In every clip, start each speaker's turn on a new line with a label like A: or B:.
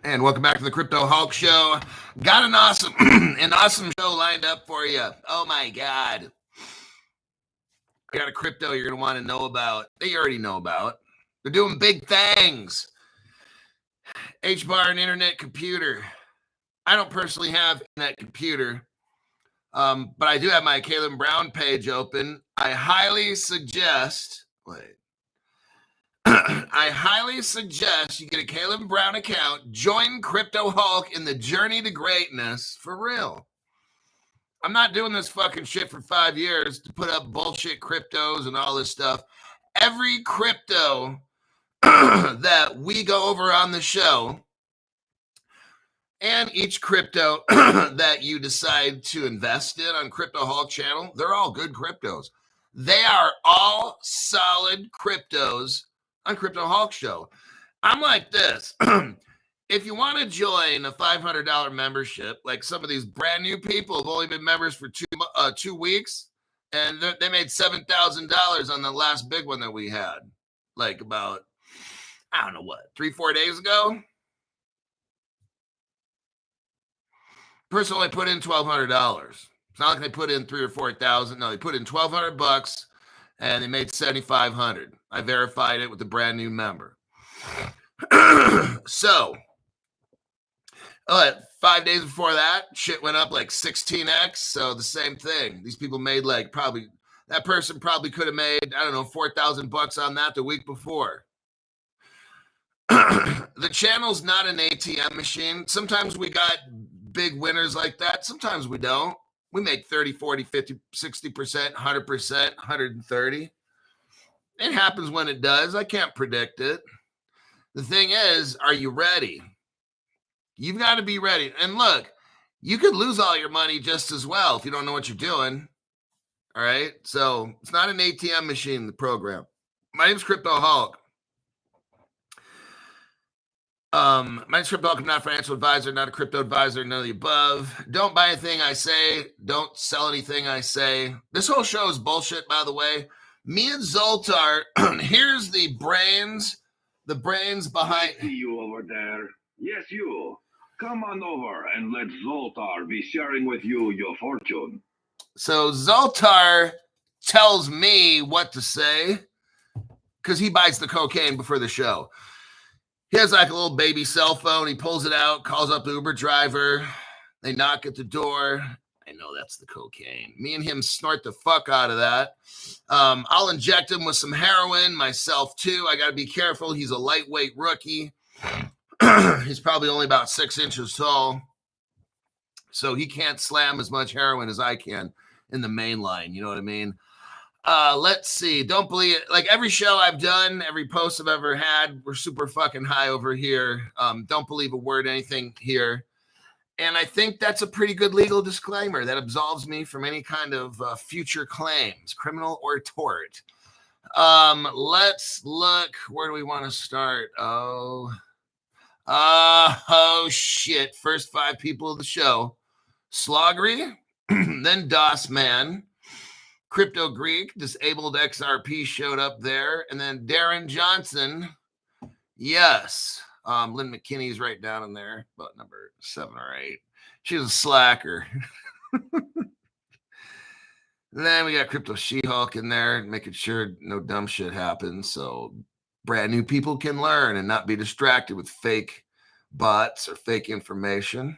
A: And welcome back to the Crypto Hulk Show. Got an awesome show lined up for you. Oh my God. I got a crypto you're going to want to know about that you already know about. They're doing big things. HBAR and internet computer. I don't personally have internet computer, but I do have my Caleb Brown page open. I highly suggest you get a Caleb Brown account, join Crypto Hulk in the journey to greatness for real. I'm not doing this fucking shit for 5 years to put up bullshit cryptos and all this stuff. Every crypto that we go over on the show and each crypto that you decide to invest in on Crypto Hulk channel, they're all good cryptos. They are all solid cryptos on Crypto Hulk show. I'm like this. If you want to join a $500 membership, like some of these brand new people have only been members for 2 weeks, and they made $7,000 on the last big one that we had, like about, I don't know what, 3-4 days ago. Person only put in $1,200. It's not like they put in $3,000 or $4,000. No, they put in $1,200 and they made $7,500. I verified it with a brand new member. So, 5 days before that, shit went up like 16x. So the same thing. These people made that person probably could have made, I don't know, $4,000 on that the week before. The channel's not an ATM machine. Sometimes we got big winners like that. Sometimes we don't. We make 30, 40, 50, 60%, 100%, 130. It happens when it does. I can't predict it. The thing is, are you ready? You've got to be ready. And look, you could lose all your money just as well if you don't know what you're doing. All right? So it's not an ATM machine, the program. My name's Crypto Hulk. My name's Crypto Hulk. I'm not a financial advisor, not a crypto advisor, none of the above. Don't buy anything I say. Don't sell anything I say. This whole show is bullshit, by the way. Me and Zoltar, here's the brains behind.
B: I see you over there. Yes, you. Come on over and let Zoltar be sharing with you your fortune.
A: So Zoltar tells me what to say because he buys the cocaine before the show. He has like a little baby cell phone. He pulls it out, calls up the Uber driver. They knock at the door. I know that's the cocaine. Me and him snort the fuck out of that. I'll inject him with some heroin myself too. I got to be careful. He's a lightweight rookie. He's probably only about 6 inches tall. So he can't slam as much heroin as I can in the main line. You know what I mean? Let's see. Don't believe it. Like every show I've done, every post I've ever had, we're super fucking high over here. Don't believe a word, anything here. And I think that's a pretty good legal disclaimer that absolves me from any kind of future claims, criminal or tort. Let's look. Where do we want to start? Oh, shit. First 5 people of the show. Sloggery, then DOS Man, Crypto Greek, Disabled XRP showed up there, and then Darren Johnson. Yes. Lynn McKinney's right down in there, about number 7 or 8. She's a slacker. Then we got Crypto She-Hulk in there, making sure no dumb shit happens so brand new people can learn and not be distracted with fake bots or fake information.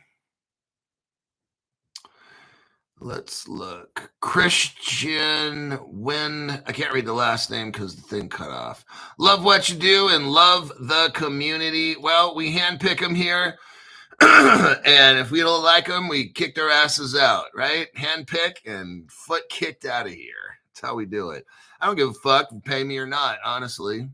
A: Let's look. Christian Wynn. I can't read the last name because the thing cut off. Love what you do and love the community. Well, we handpick them here. And if we don't like them, we kick their asses out, right? Handpick and foot kicked out of here. That's how we do it. I don't give a fuck if you pay me or not, honestly.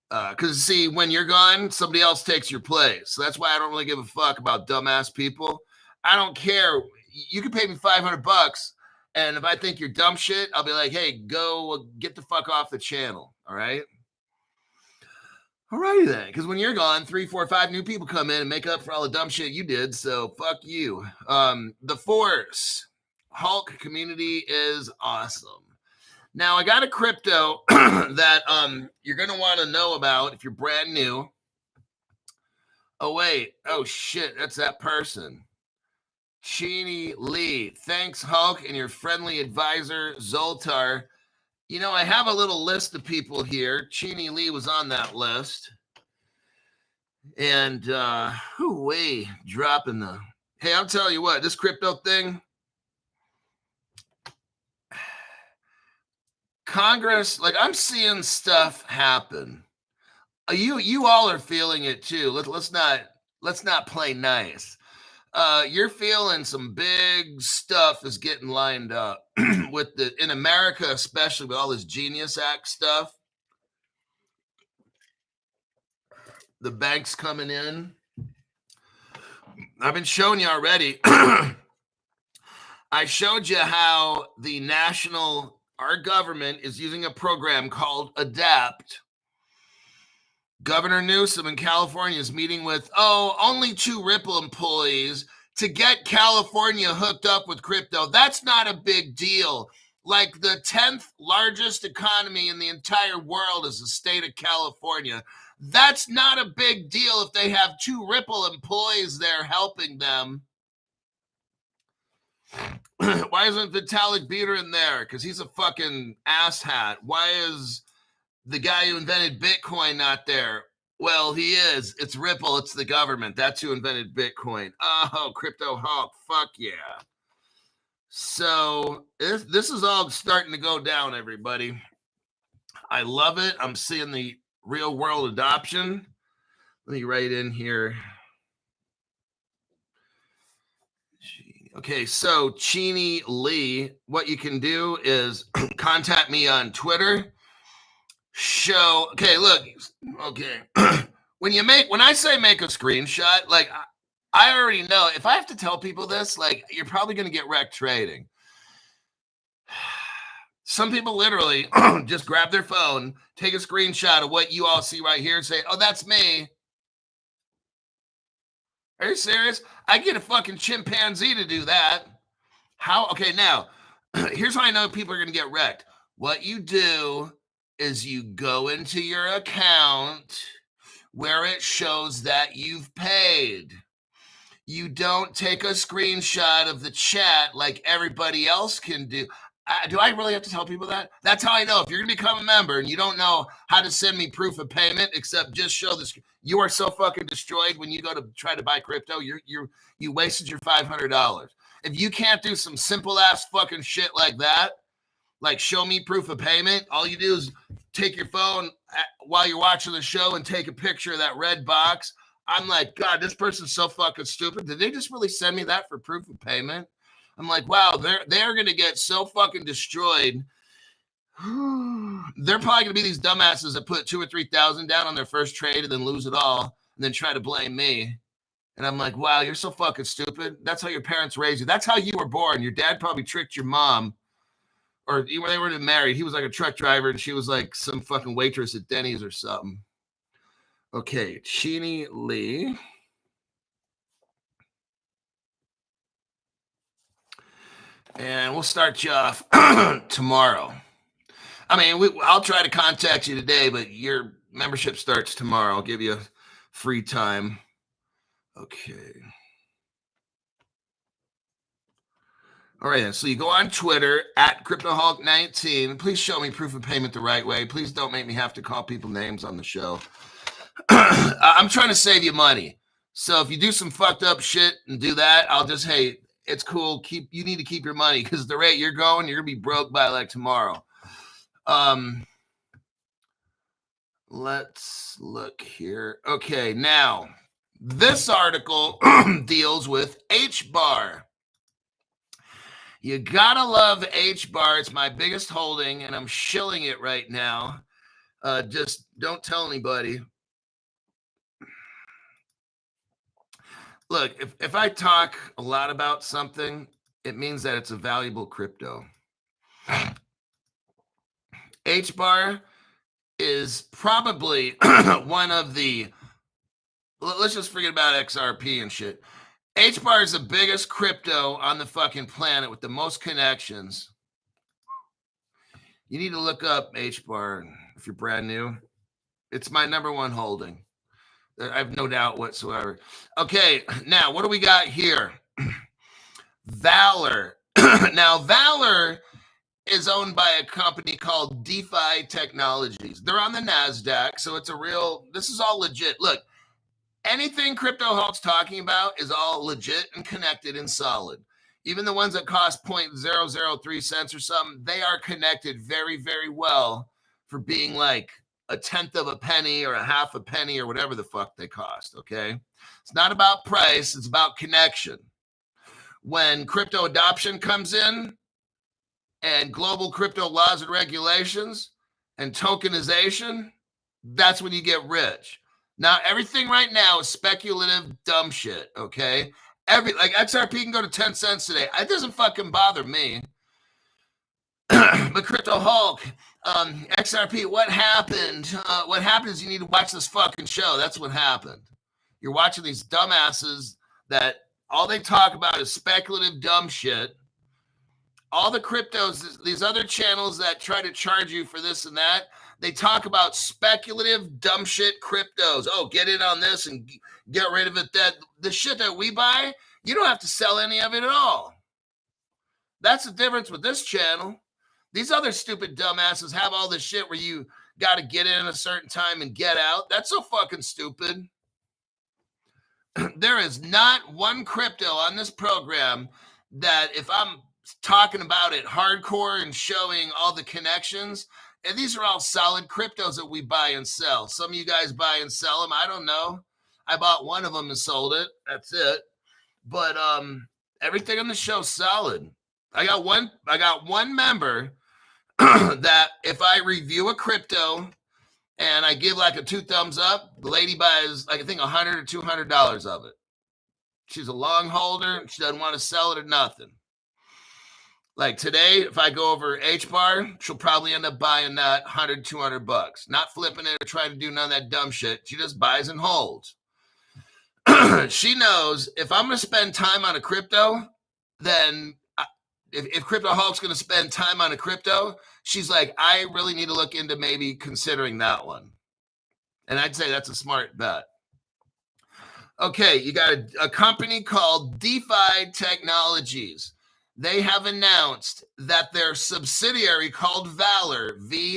A: Because, see, when you're gone, somebody else takes your place. So that's why I don't really give a fuck about dumbass people. I don't care. You can pay me $500, and if I think you're dumb shit, I'll be like, hey, go get the fuck off the channel, all right? All righty then, because when you're gone, 3, 4, 5 new people come in and make up for all the dumb shit you did, so fuck you. The Force Hulk community is awesome. Now, I got a crypto that you're going to want to know about if you're brand new. Oh, wait. Oh, shit. That's that person. Cheney Lee. Thanks, Hulk, and your friendly advisor, Zoltar. You know, I have a little list of people here. Cheney Lee was on that list. And, dropping the... Hey, I'll tell you what, this crypto thing... Congress, like, I'm seeing stuff happen. You all are feeling it too. Let's not play nice. You're feeling some big stuff is getting lined up with in America, especially with all this Genius Act stuff. The banks coming in. I've been showing you already. I showed you how our government is using a program called ADAPT. Governor Newsom in California is meeting with, only 2 Ripple employees to get California hooked up with crypto. That's not a big deal. Like the 10th largest economy in the entire world is the state of California. That's not a big deal if they have 2 Ripple employees there helping them. Why isn't Vitalik Buterin there? Because he's a fucking asshat. Why is the guy who invented Bitcoin not there? Well, he is. It's Ripple. It's the government. That's who invented Bitcoin. Oh, Crypto Hulk. Fuck yeah. So this is all starting to go down, everybody. I love it. I'm seeing the real world adoption. Let me write in here. Okay, so Cheney Lee, what you can do is contact me on Twitter. When I say make a screenshot, like I already know if I have to tell people this, like you're probably going to get wrecked trading. Some people literally just grab their phone, take a screenshot of what you all see right here and say, oh, that's me. Are you serious? I get a fucking chimpanzee to do that. How? Okay, now, here's how I know people are going to get wrecked. What you do is you go into your account where it shows that you've paid. You don't take a screenshot of the chat like everybody else can do. Do I really have to tell people that? That's how I know. If you're going to become a member and you don't know how to send me proof of payment, except just show this, you are so fucking destroyed when you go to try to buy crypto. You wasted your $500. If you can't do some simple ass fucking shit like that, like show me proof of payment, all you do is take your phone while you're watching the show and take a picture of that red box. I'm like, God, this person's so fucking stupid. Did they just really send me that for proof of payment? I'm like, wow, they're going to get so fucking destroyed. They're probably going to be these dumbasses that put 2,000 or 3,000 down on their first trade and then lose it all and then try to blame me. And I'm like, wow, you're so fucking stupid. That's how your parents raised you. That's how you were born. Your dad probably tricked your mom. Or they were married. He was like a truck driver and she was like some fucking waitress at Denny's or something. Okay, Cheney Lee. And we'll start you off tomorrow. I mean, I'll try to contact you today, but your membership starts tomorrow. I'll give you free time. Okay. All right, then. So you go on Twitter at CryptoHulk19. Please show me proof of payment the right way. Please don't make me have to call people names on the show. I'm trying to save you money. So if you do some fucked up shit and do that, I'll just, hey, it's cool. You need to keep your money because the rate you're going, you're gonna be broke by like tomorrow. Let's look here. Okay, now this article deals with HBAR. You gotta love HBAR. It's my biggest holding, and I'm shilling it right now. Just don't tell anybody. Look, if I talk a lot about something, it means that it's a valuable crypto. HBAR is probably one of the, let's just forget about XRP and shit. HBAR is the biggest crypto on the fucking planet with the most connections. You need to look up HBAR if you're brand new. It's my number one holding. I have no doubt whatsoever. Okay, now what do we got here? Valor. Now, Valor is owned by a company called DeFi Technologies. They're on the NASDAQ, so it's this is all legit. Look, anything Crypto Hulk's talking about is all legit and connected and solid. Even the ones that cost 0.003 cents or something, they are connected very, very well for being like a tenth of a penny or a half a penny or whatever the fuck they cost, okay? It's not about price, it's about connection. When crypto adoption comes in and global crypto laws and regulations and tokenization, that's when you get rich. Now, everything right now is speculative dumb shit, okay? Like XRP can go to 10 cents today. It doesn't fucking bother me. But Crypto Hulk, XRP, what happened? What happened is you need to watch this fucking show. That's what happened. You're watching these dumbasses that all they talk about is speculative dumb shit. All the cryptos, these other channels that try to charge you for this and that, they talk about speculative dumb shit cryptos. Oh, get in on this and get rid of it. The shit that we buy, you don't have to sell any of it at all. That's the difference with this channel. These other stupid dumbasses have all this shit where you got to get in a certain time and get out. That's so fucking stupid. There is not one crypto on this program that if I'm talking about it hardcore and showing all the connections, and these are all solid cryptos that we buy and sell. Some of you guys buy and sell them. I don't know. I bought one of them and sold it. That's it. But everything on the show's solid. I got one member that if I review a crypto and I give like a 2 thumbs up, the lady buys like I think $100 or $200 of it. She's a long holder. She doesn't want to sell it or nothing. Like today, if I go over HBAR, she'll probably end up buying that $100, $200, not flipping it or trying to do none of that dumb shit. She just buys and holds. She knows if I'm going to spend time on a crypto, then if Crypto Hulk's going to spend time on a crypto, she's like, I really need to look into maybe considering that one. And I'd say that's a smart bet. Okay, you got a company called DeFi Technologies. They have announced that their subsidiary called Valor, VALOUR.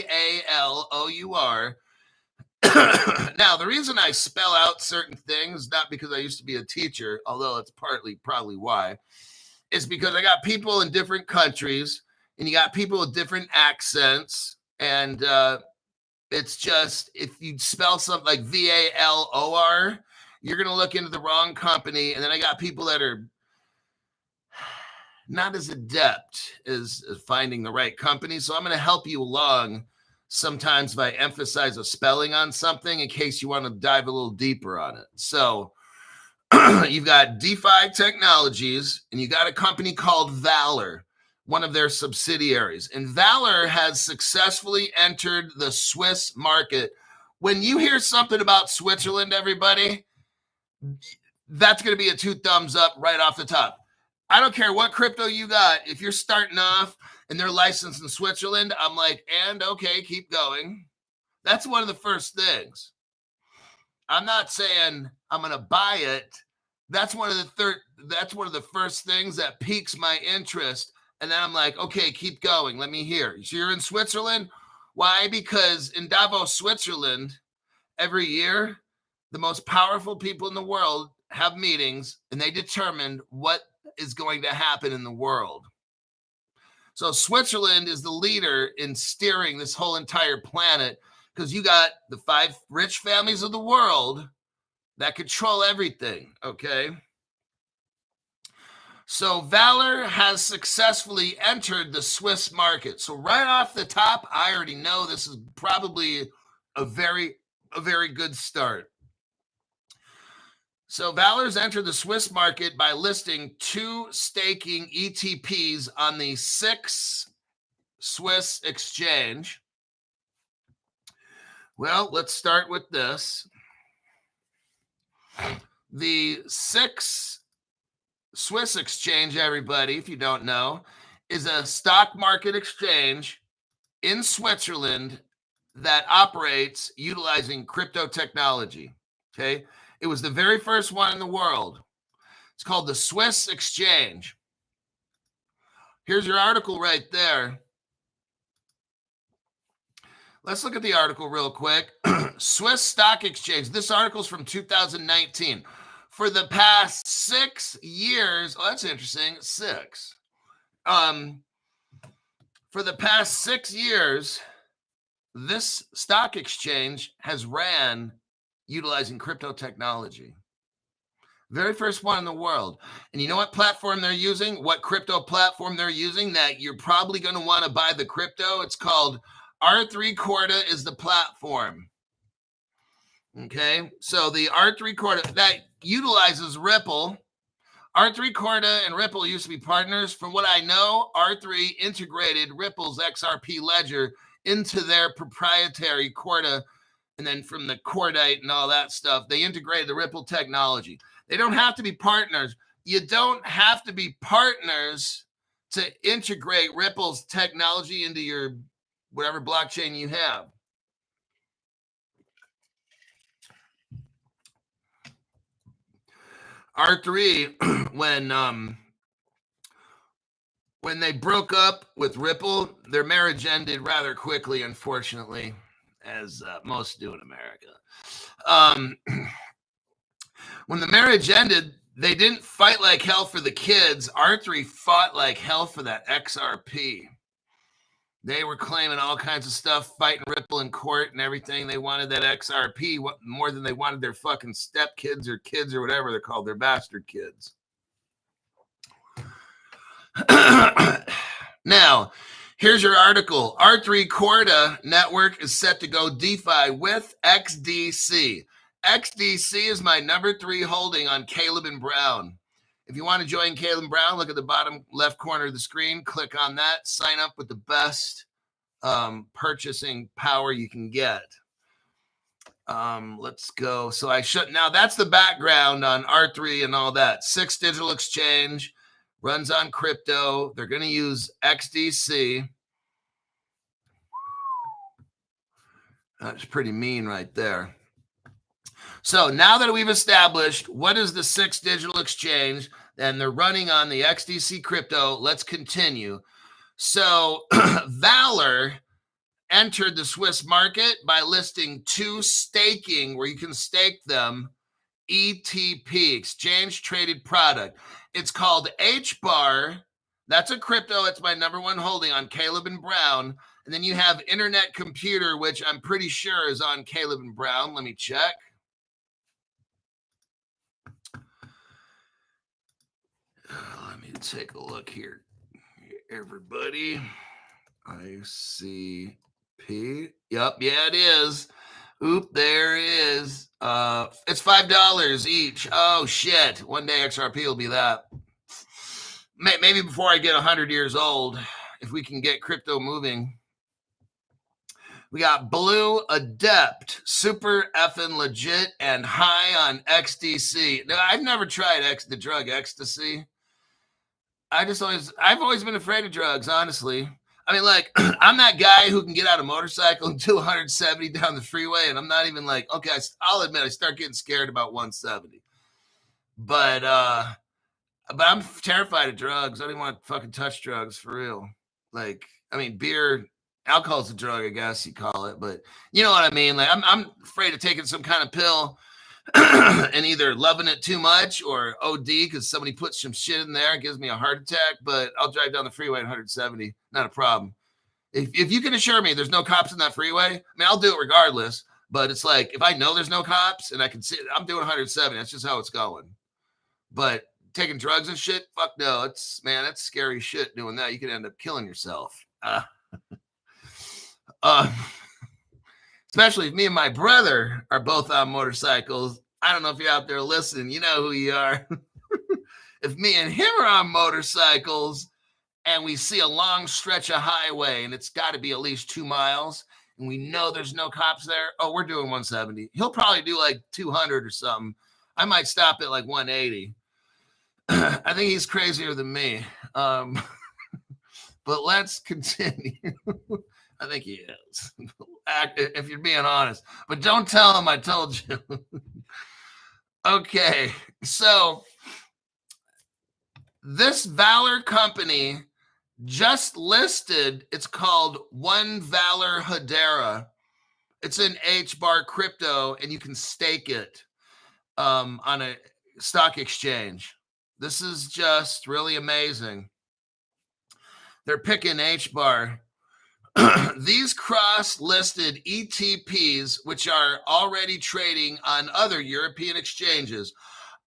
A: Now, the reason I spell out certain things, not because I used to be a teacher, although it's probably why, is because I got people in different countries and you got people with different accents. And it's just, if you spell something like VALOR, you're going to look into the wrong company. And then I got people that are not as adept as finding the right company. So I'm going to help you along sometimes if I emphasize a spelling on something in case you want to dive a little deeper on it. So you've got DeFi Technologies and you got a company called Valor, one of their subsidiaries. And Valor has successfully entered the Swiss market. When you hear something about Switzerland, everybody, that's going to be a 2 thumbs up right off the top. I don't care what crypto you got. If you're starting off and they're licensed in Switzerland, I'm like, and okay, keep going. That's one of the first things. I'm not saying I'm going to buy it. That's one of the first things that piques my interest. And then I'm like, okay, keep going. Let me hear. So you're in Switzerland? Why? Because in Davos, Switzerland, every year, the most powerful people in the world have meetings and they determine what is going to happen in the world. So Switzerland is the leader in steering this whole entire planet because you got the 5 rich families of the world that control everything, okay? So Valor has successfully entered the Swiss market. So right off the top, I already know this is probably a very good start. So Valor's entered the Swiss market by listing 2 staking ETPs on the SIX Swiss exchange. Well, let's start with this. The SIX Swiss exchange, everybody, if you don't know, is a stock market exchange in Switzerland that operates utilizing crypto technology. Okay. It was the very first one in the world. It's called the Swiss Exchange. Here's your article right there. Let's look at the article real quick. Swiss Stock Exchange. This article's from 2019. For the past 6 years, oh, that's interesting. 6. For the past 6 years, this stock exchange has ran utilizing crypto technology. Very first one in the world. And you know what platform they're using? What crypto platform they're using that you're probably going to want to buy the crypto? It's called R3 Corda is the platform. Okay, so the R3 Corda that utilizes Ripple. R3 Corda and Ripple used to be partners. From what I know, R3 integrated Ripple's XRP ledger into their proprietary Corda. And then from the Cordite and all that stuff, they integrated the Ripple technology. They don't have to be partners. You don't have to be partners to integrate Ripple's technology into your whatever blockchain you have. R3, when they broke up with Ripple, their marriage ended rather quickly, unfortunately, as most do in America. When the marriage ended, they didn't fight like hell for the kids. R3 fought like hell for that XRP. They were claiming all kinds of stuff, fighting Ripple in court and everything. They wanted that XRP more than they wanted their fucking stepkids or kids or whatever they're called, their bastard kids. Now, here's your article. R3 Corda network is set to go DeFi with XDC. XDC is my number 3 holding on Caleb and Brown. If you want to join Caleb and Brown, look at the bottom left corner of the screen. Click on that. Sign up with the best purchasing power you can get. Let's go. So now that's the background on R3 and all that. 6 digital exchange, runs on crypto. They're going to use XDC. That's pretty mean right there. So now that we've established what is the 6 digital exchange, and they're running on the XDC crypto, let's continue. So Valor entered the Swiss market by listing 2 staking, where you can stake them, ETP, exchange traded product. It's called HBAR. That's a crypto. It's my number 1 holding on Caleb and Brown. And then you have Internet Computer, which I'm pretty sure is on Caleb and Brown. Let me check. Let me take a look here, everybody. ICP. Yep, yeah, it is. Oop, there it is. It's $5 each. Oh, shit. One day XRP will be that. Maybe before I get 100 years old, if we can get crypto moving. We got Blue Adept, super effing legit and high on XDC. No, I've never tried the drug ecstasy. I've always been afraid of drugs, honestly. I mean, like, I'm that guy who can get out a motorcycle and do 170 down the freeway, and I'm not even like, okay, I'll admit I start getting scared about 170. But I'm terrified of drugs. I don't even want to fucking touch drugs for real. Like, I mean, alcohol's a drug, I guess you call it, but you know what I mean? Like, I'm afraid of taking some kind of pill and either loving it too much or OD because somebody puts some shit in there and gives me a heart attack, but I'll drive down the freeway at 170. Not a problem. If you can assure me there's no cops in that freeway, I mean, I'll do it regardless, but it's like, if I know there's no cops and I can see it, I'm doing 170. That's just how it's going. But taking drugs and shit, fuck no. That's scary shit doing that. You could end up killing yourself. Especially if me and my brother are both on motorcycles. I don't know if you're out there listening. You know who you are. If me and him are on motorcycles and we see a long stretch of highway and it's got to be at least 2 miles and we know there's no cops there, oh, we're doing 170. He'll probably do like 200 or something. I might stop at like 180. I think he's crazier than me. But let's continue. I think he is. If you're being honest. But don't tell him I told you. Okay, so this Valor company just listed. It's called One Valor Hedera. It's an HBAR crypto, and you can stake it on a stock exchange. This is just really amazing. They're picking HBAR. These cross-listed ETPs, which are already trading on other European exchanges,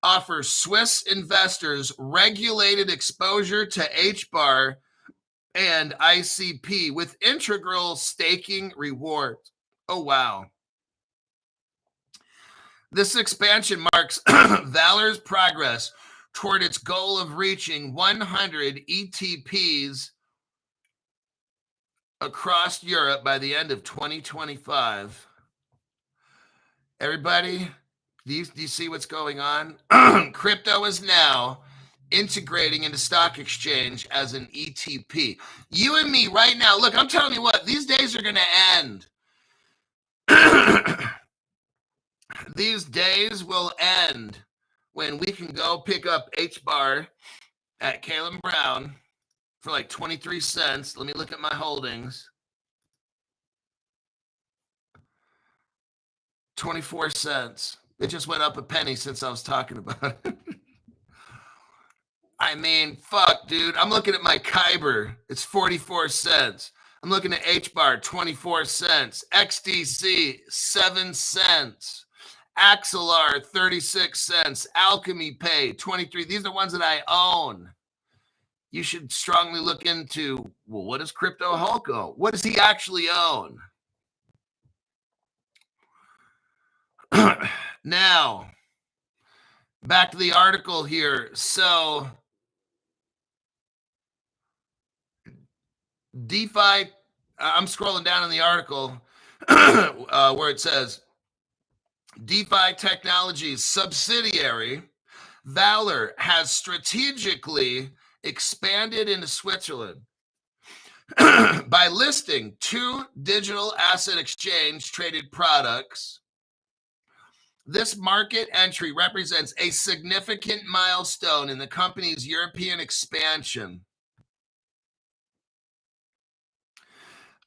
A: offer Swiss investors regulated exposure to HBAR and ICP with integral staking rewards. Oh, wow. This expansion marks Valor's progress toward its goal of reaching 100 ETPs across Europe by the end of 2025. Everybody, do you see what's going on? Crypto is now integrating into stock exchange as an ETP. You and me right now, look, I'm telling you what, these days are going to end. These days will end when we can go pick up HBAR at Caleb Brown for like 23 cents. Let me look at my holdings. 24 cents. It just went up a penny since I was talking about it. I mean, fuck, dude. I'm looking at my Kyber. It's 44 cents. I'm looking at HBAR, 24 cents. XDC, 7 cents. Axelar, 36 cents. Alchemy Pay, 23. These are the ones that I own. You should strongly look into, well, what does Crypto Hulk own? What does he actually own? Now, back to the article here. So, DeFi, I'm scrolling down in the article where it says, DeFi Technologies subsidiary Valor has strategically expanded into Switzerland by listing 2 digital asset exchange traded products. This market entry represents a significant milestone in the company's European expansion.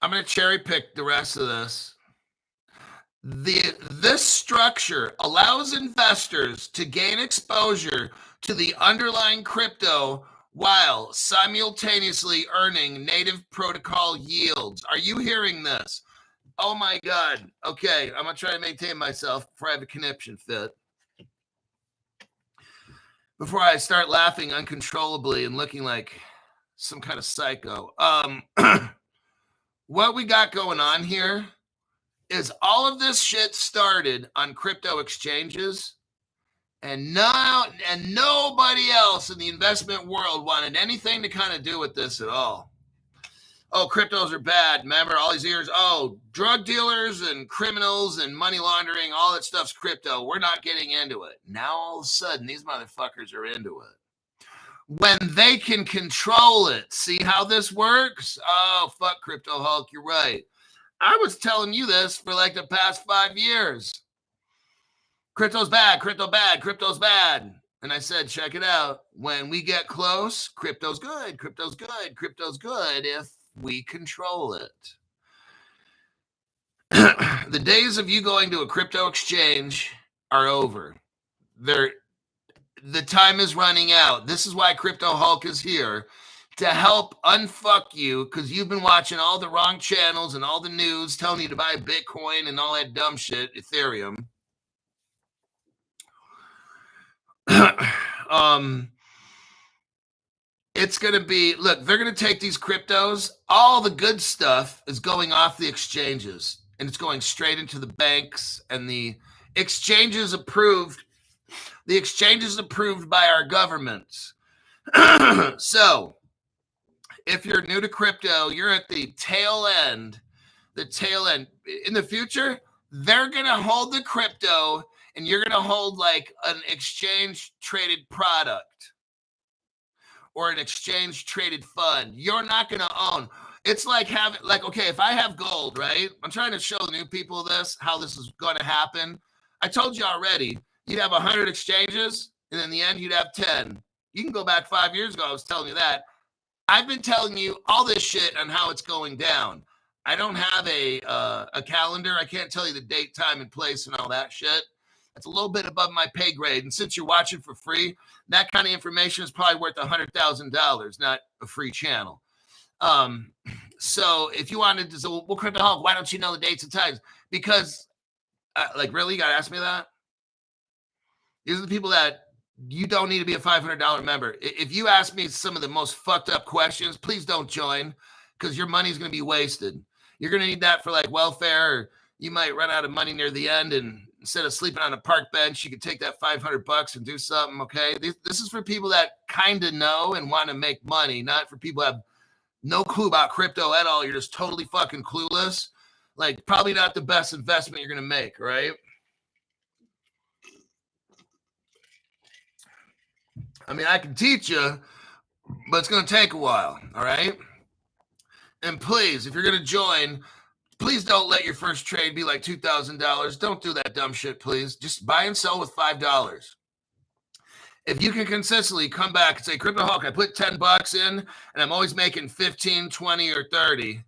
A: I'm going to cherry pick the rest of this. This structure allows investors to gain exposure to the underlying crypto while simultaneously earning native protocol yields. Are you hearing this? Oh my God. Okay, I'm going to try to maintain myself before I have a conniption fit. Before I start laughing uncontrollably and looking like some kind of psycho. What we got going on here is all of this shit started on crypto exchanges, and nobody else in the investment world wanted anything to kind of do with this at all. Oh, cryptos are bad. Remember all these years? Oh, drug dealers and criminals and money laundering, all that stuff's crypto. We're not getting into it. Now all of a sudden, these motherfuckers are into it. When they can control it. See how this works? Oh, fuck Crypto Hulk. You're right. I was telling you this for like the past 5 years. Crypto's bad, crypto bad, crypto's bad. And I said, check it out. When we get close, crypto's good, crypto's good, crypto's good if we control it. The days of you going to a crypto exchange are over. The time is running out. This is why Crypto Hulk is here, to help unfuck you, because you've been watching all the wrong channels and all the news telling you to buy Bitcoin and all that dumb shit, Ethereum. It's going to be, look, they're going to take these cryptos. All the good stuff is going off the exchanges, and it's going straight into the banks, and the exchanges approved. The exchanges approved by our governments. So, if you're new to crypto, you're at the tail end. In the future, they're going to hold the crypto, and you're going to hold like an exchange traded product or an exchange traded fund. You're not going to own. It's like having, like, okay, if I have gold, right? I'm trying to show the new people this, how this is going to happen. I told you already, you'd have 100 exchanges, and in the end, you'd have 10. You can go back 5 years ago. I was telling you that. I've been telling you all this shit on how it's going down. I don't have a calendar. I can't tell you the date, time, and place and all that shit. It's a little bit above my pay grade. And since you're watching for free, that kind of information is probably worth $100,000, not a free channel. So if you wanted to say, well, Crypto Hulk, why don't you know the dates and times? Because, like, really, you got to ask me that? These are the people that you don't need to be a $500 member. If you ask me some of the most fucked up questions, please don't join, because your money's going to be wasted. You're going to need that for like welfare, or you might run out of money near the end, and instead of sleeping on a park bench, you could take that $500 and do something. Okay. This is for people that kind of know and want to make money, not for people that have no clue about crypto at all. You're just totally fucking clueless. Like, probably not the best investment you're going to make. Right. I mean, I can teach you, but it's going to take a while. All right. And please, if you're going to join, please don't let your first trade be like $2,000. Don't do that dumb shit, please. Just buy and sell with $5. If you can consistently come back and say, Crypto Hulk, I put $10 in and I'm always making 15, 20, or 30,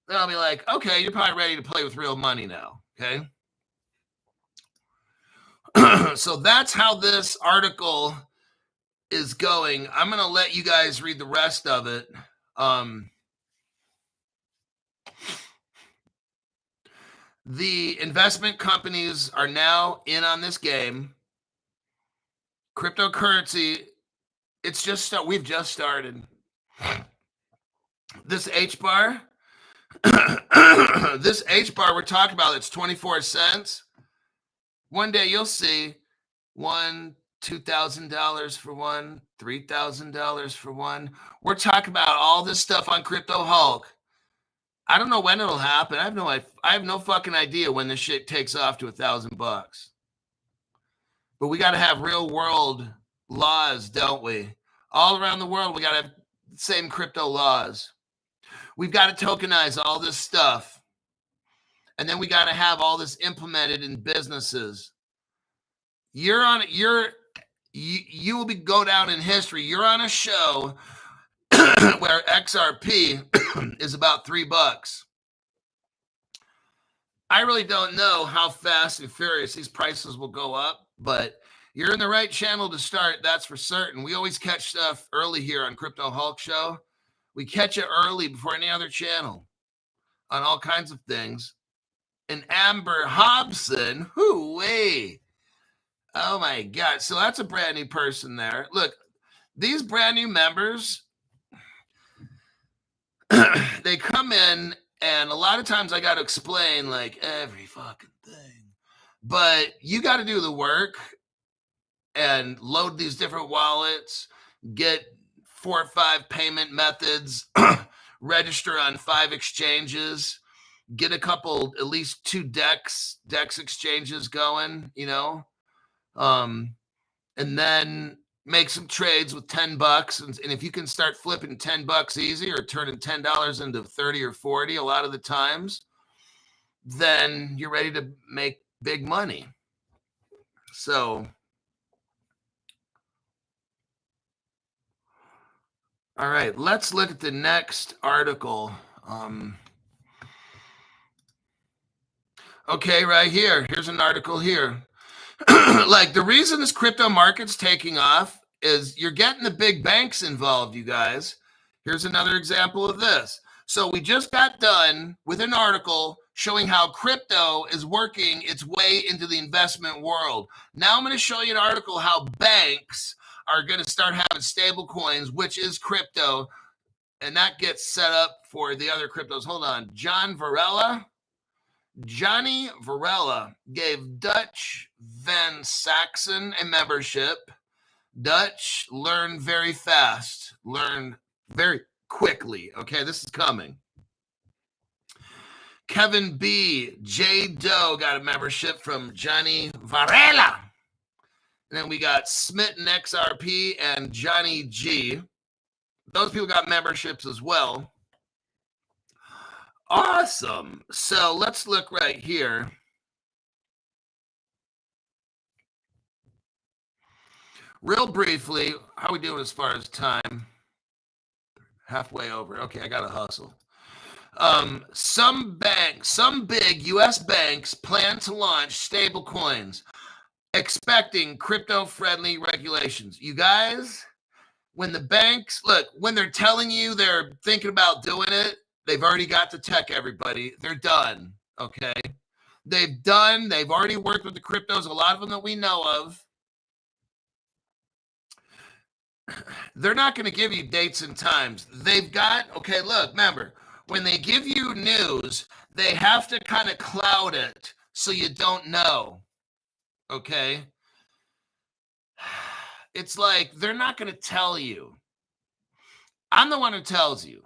A: then I'll be like, okay, you're probably ready to play with real money now. Okay. So that's how this article is going. I'm going to let you guys read the rest of it. The investment companies are now in on this game. Cryptocurrency, we've just started. This HBAR, this HBAR we're talking about, it's 24 cents. One day you'll see $2,000 for one, $3,000 for one. We're talking about all this stuff on Crypto Hulk. I don't know when it'll happen. I have no fucking idea when this shit takes off to $1,000. But we got to have real world laws, don't we? All around the world, we got to have the same crypto laws. We've got to tokenize all this stuff. And then we got to have all this implemented in businesses. You will go down in history. You're on a show where XRP is about $3. I really don't know how fast and furious these prices will go up, but you're in the right channel to start. That's for certain. We always catch stuff early here on Crypto Hulk Show. We catch it early before any other channel on all kinds of things. And Amber Hobson, hoo-wee. Oh my God. So that's a brand new person there. Look, these brand new members, they come in, and a lot of times I got to explain like every fucking thing, but you got to do the work and load these different wallets, get 4 or 5 payment methods, register on 5 exchanges, get a couple, at least 2 DEX exchanges going, and then make some trades with $10. And if you can start flipping $10 easy, or turning $10 into 30 or 40 a lot of the times, then you're ready to make big money. So, all right, let's look at the next article. Okay, right here. Here's an article here. Like, the reason this crypto market's taking off is you're getting the big banks involved, you guys. Here's another example of this. So we just got done with an article showing how crypto is working its way into the investment world. Now I'm going to show you an article how banks are going to start having stablecoins, which is crypto, and that gets set up for the other cryptos. Hold on. Johnny Varela gave Dutch Van Saxon a membership. Dutch, learn very fast. Learn very quickly. Okay, this is coming. Kevin B. J. Doe got a membership from Johnny Varela. And then we got Smitten XRP and Johnny G. Those people got memberships as well. Awesome. So let's look right here. Real briefly, how are we doing as far as time? Halfway over. Okay, I got to hustle. Some big U.S. banks plan to launch stablecoins, expecting crypto-friendly regulations. You guys, when the banks, look, when they're telling you they're thinking about doing it, they've already got the tech, everybody. They're done, okay? They've already worked with the cryptos, a lot of them that we know of. They're not going to give you dates and times. They've got, okay, look, remember, when they give you news, they have to kind of cloud it so you don't know, okay? It's like they're not going to tell you. I'm the one who tells you.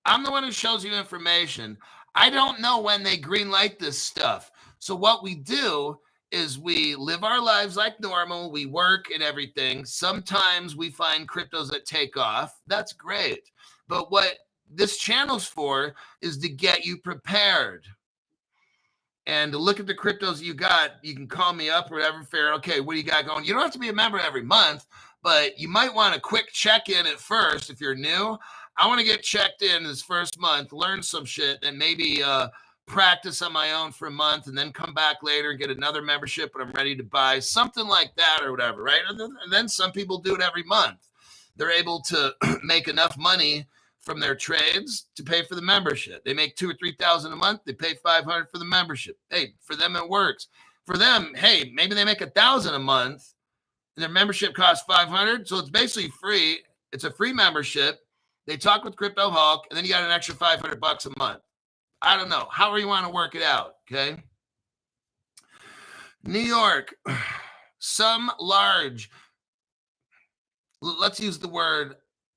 A: I'm the one who shows you information. I don't know when they greenlight this stuff. So what we do is we live our lives like normal. We work and everything. Sometimes we find cryptos that take off. That's great. But what this channel's for is to get you prepared and to look at the cryptos you got. You can call me up or whatever, fair. Okay, what do you got going? You don't have to be a member every month, but you might want a quick check-in at first if you're new. I want to get checked in this first month, learn some shit, and maybe practice on my own for a month and then come back later and get another membership when I'm ready to buy, something like that or whatever, right? And then some people do it every month. They're able to make enough money from their trades to pay for the membership. They make $2,000 or $3,000 a month. They pay $500 for the membership. Hey, for them, it works. For them, hey, maybe they make $1,000 a month and their membership costs $500. So it's basically free. It's a free membership. They talk with Crypto Hulk, and then you got an extra $500 a month. I don't know. However you want to work it out, okay? New York, some large, let's use the word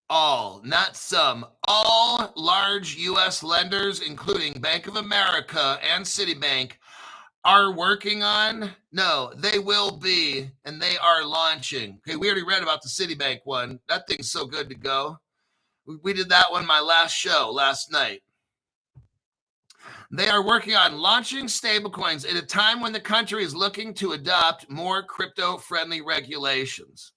A: all, not some, all large U.S. lenders, including Bank of America and Citibank, are working on, no, they will be, and they are launching. Okay, we already read about the Citibank one. That thing's so good to go. We did that one my last show last night. They are working on launching stablecoins at a time when the country is looking to adopt more crypto-friendly regulations.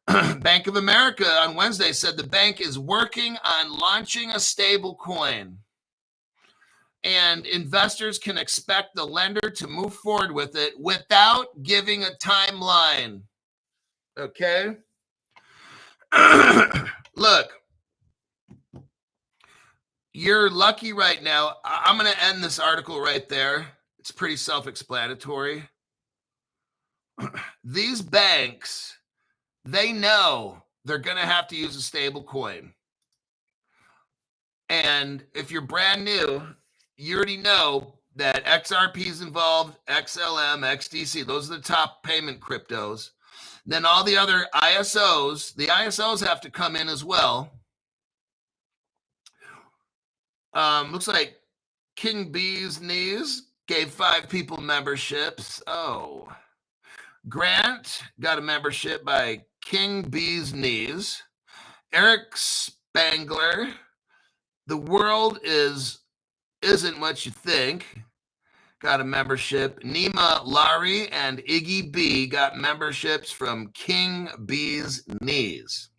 A: Bank of America on Wednesday said the bank is working on launching a stablecoin, and investors can expect the lender to move forward with it without giving a timeline. Okay? Look, you're lucky right now. I'm going to end this article right there. It's pretty self-explanatory. These banks, they know they're going to have to use a stable coin. And if you're brand new, you already know that XRP is involved, XLM, XDC. Those are the top payment cryptos. Then all the other ISOs, the ISOs have to come in as well. Looks like King Bee's Knees gave 5 people memberships. Oh. Grant got a membership by King Bee's Knees. Eric Spangler. The world isn't what you think. Got a membership. Nima Lari and Iggy B got memberships from King Bee's Knees.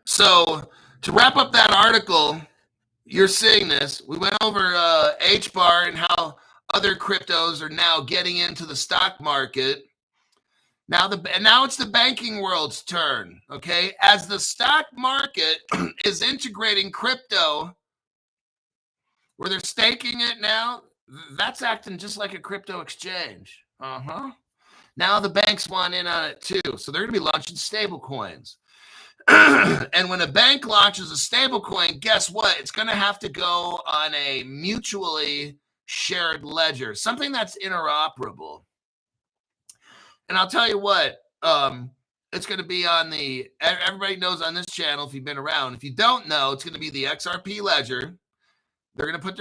A: So to wrap up that article, you're seeing this. We went over HBAR and how other cryptos are now getting into the stock market. Now it's the banking world's turn, okay? As the stock market is integrating crypto, where they're staking it now, that's acting just like a crypto exchange. Now the banks want in on it too, so they're going to be launching stable coins. And when a bank launches a stable coin, guess what? It's going to have to go on a mutually shared ledger, something that's interoperable. And I'll tell you what, it's going to be on everybody knows on this channel if you've been around. If you don't know, it's going to be the XRP ledger. They're going to put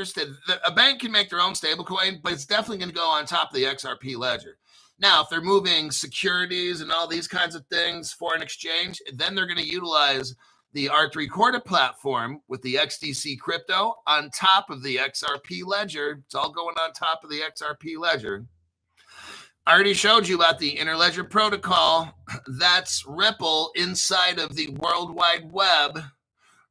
A: a bank can make their own stablecoin, but it's definitely going to go on top of the XRP ledger. Now, if they're moving securities and all these kinds of things, foreign exchange, then they're going to utilize the Art3Corda platform with the XDC crypto on top of the XRP ledger. It's all going on top of the XRP ledger. I already showed you about the Interledger Protocol. That's Ripple inside of the World Wide Web.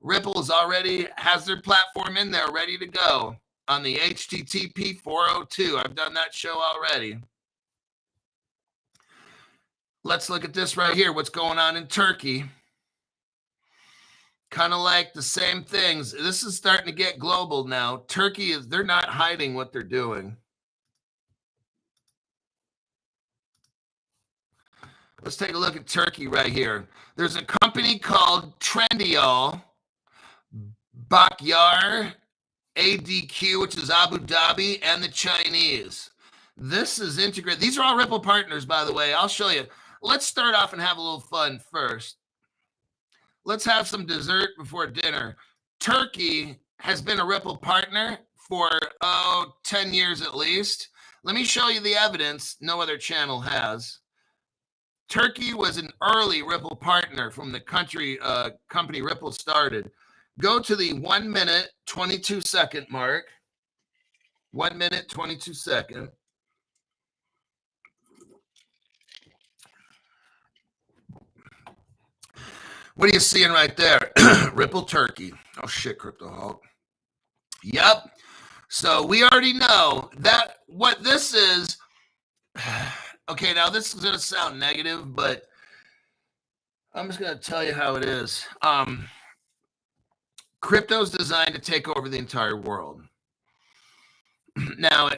A: Ripple already has their platform in there ready to go on the HTTP 402. I've done that show already. Let's look at this right here. What's going on in Turkey? Kind of like the same things. This is starting to get global now. Turkey they're not hiding what they're doing. Let's take a look at Turkey right here. There's a company called Trendyol, HBAR, ADQ, which is Abu Dhabi, and the Chinese. This is integrated. These are all Ripple partners, by the way. I'll show you. Let's start off and have a little fun first. Let's have some dessert before dinner. Turkey has been a Ripple partner for 10 years at least. Let me show you the evidence no other channel has. Turkey was an early Ripple partner from the company Ripple started. Go to the 1 minute, 22 second mark. 1 minute, 22 second. What are you seeing right there? Ripple Turkey. Oh shit, Crypto Hulk. Yep. So we already know that what this is. Okay, now this is going to sound negative, but I'm just going to tell you how it is. Crypto's designed to take over the entire world. Now,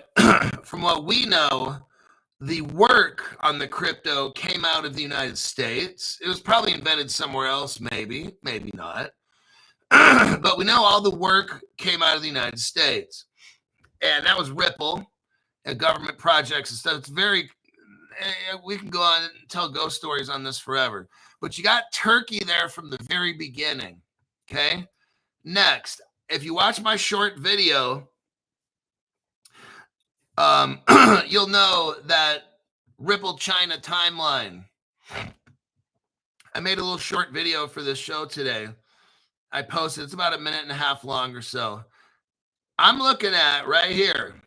A: from what we know, the work on the crypto came out of the United States. It was probably invented somewhere else, maybe not. But we know all the work came out of the United States. And that was Ripple and government projects and stuff. It's very... we can go on and tell ghost stories on this forever. But you got Turkey there from the very beginning, okay? Next, if you watch my short video, you'll know that Ripple China timeline. I made a little short video for this show today. I posted, it's about 1.5 minutes long or so. I'm looking at right here.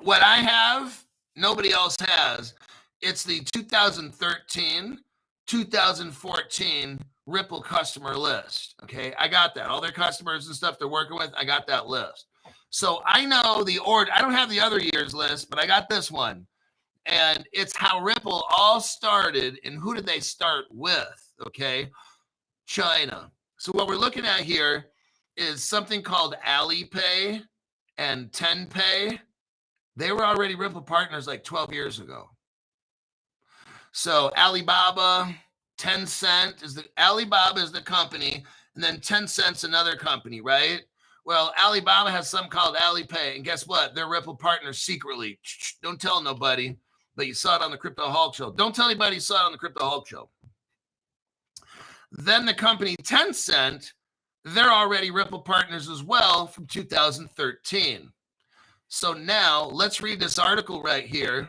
A: What I have, nobody else has. It's the 2013, 2014 Ripple customer list. Okay, I got that. All their customers and stuff they're working with, I got that list. So I know the order. I don't have the other year's list, but I got this one. And it's how Ripple all started. And who did they start with? Okay, China. So what we're looking at here is something called Alipay and TenPay. They were already Ripple partners like 12 years ago. So Alibaba, Tencent Alibaba is the company, and then Tencent's another company, right? Well, Alibaba has something called Alipay, and guess what? They're Ripple partners secretly. Don't tell nobody, but you saw it on the Crypto Hulk Show. Don't tell anybody you saw it on the Crypto Hulk Show. Then the company Tencent, they're already Ripple partners as well from 2013. So now let's read this article right here.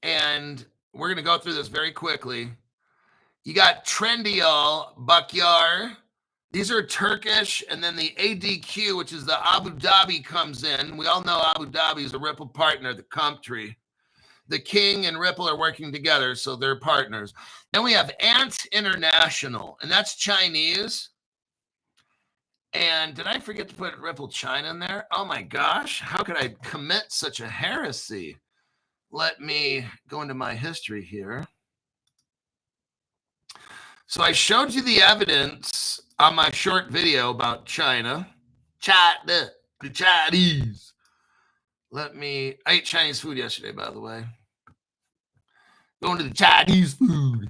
A: And we're going to go through this very quickly. You got Trendyol, HBAR. These are Turkish. And then the ADQ, which is the Abu Dhabi, comes in. We all know Abu Dhabi is a Ripple partner, the country. The King and Ripple are working together, so they're partners. Then we have Ant International, and that's Chinese. And did I forget to put Ripple China in there? Oh my gosh, how could I commit such a heresy? Let me go into my history here. So I showed you the evidence on my short video about China. China, the Chinese. I ate Chinese food yesterday, by the way. Going to the Chinese food.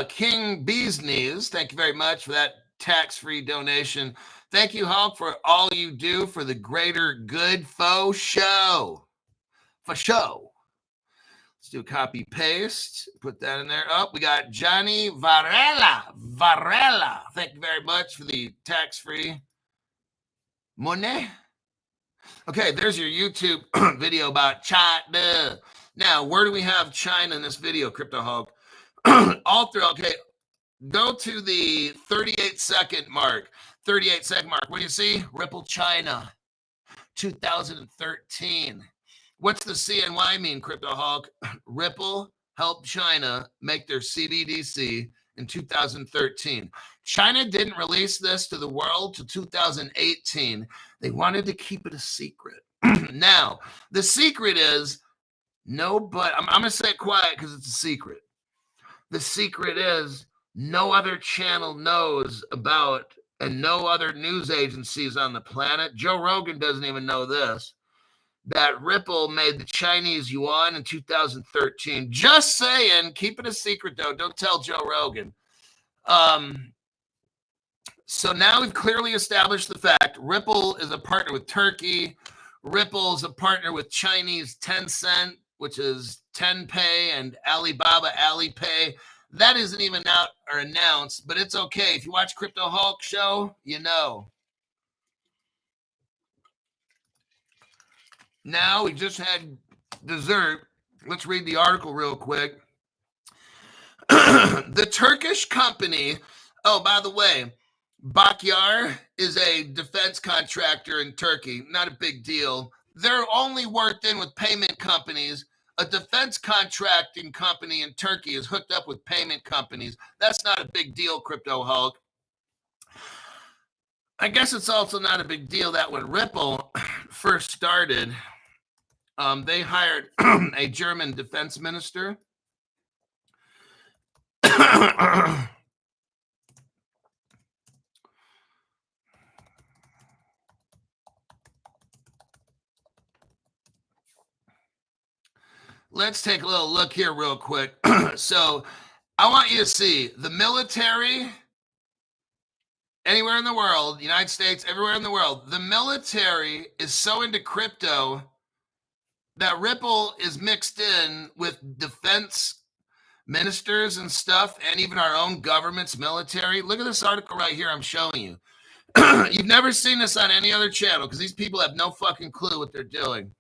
A: King Bee's Knees, thank you very much for that tax-free donation. Thank you, Hulk, for all you do for the greater good faux show. For show. Let's do copy paste. Put that in there. Oh, we got Johnny Varela. Thank you very much for the tax-free money. Okay, there's your YouTube video about China. Now, where do we have China in this video, Crypto Hulk? all through. Okay, go to the 38-second mark. 38-second mark. What do you see? Ripple China, 2013. What's the CNY mean, Crypto Hawk? Ripple helped China make their CBDC in 2013. China didn't release this to the world till 2018. They wanted to keep it a secret. Now, the secret is but I'm going to say it quiet because it's a secret. The secret is no other channel knows about, and no other news agencies on the planet. Joe Rogan doesn't even know this, that Ripple made the Chinese yuan in 2013. Just saying, keep it a secret though. Don't tell Joe Rogan. So now we've clearly established the fact Ripple is a partner with Turkey. Ripple is a partner with Chinese Tencent, which is TenPay, and Alibaba Alipay. That isn't even out or announced, but it's okay. If you watch Crypto Hulk show, you know. Now we just had dessert. Let's read the article real quick. The Turkish company, oh, by the way, HBAR is a defense contractor in Turkey. Not a big deal. They're only worked in with payment companies. A defense contracting company in Turkey is hooked up with payment companies. That's not a big deal, Crypto Hulk. I guess it's also not a big deal that when Ripple first started, they hired a German defense minister. Let's take a little look here real quick. So I want you to see the military anywhere in the world, United States, everywhere in the world. The military is so into crypto that Ripple is mixed in with defense ministers and stuff, and even our own government's military. Look at this article right here I'm showing you. You've never seen this on any other channel because these people have no fucking clue what they're doing.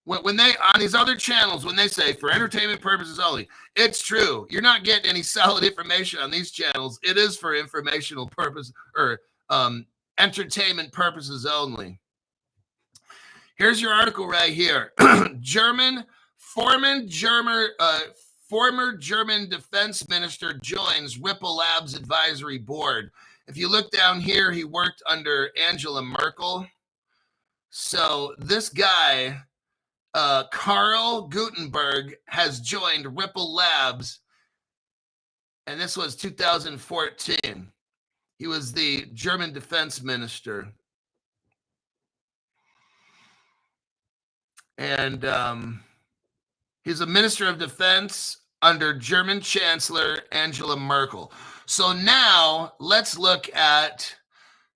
A: When they, on these other channels, when they say for entertainment purposes only, it's true. You're not getting any solid information on these channels. It is for informational purpose or entertainment purposes only. Here's your article right here. Former German defense minister joins Ripple Labs advisory board. If you look down here, he worked under Angela Merkel. So this guy, Karl Gutenberg, has joined Ripple Labs, and this was 2014. He was the German defense minister. And he's a minister of defense under German Chancellor Angela Merkel. So now let's look at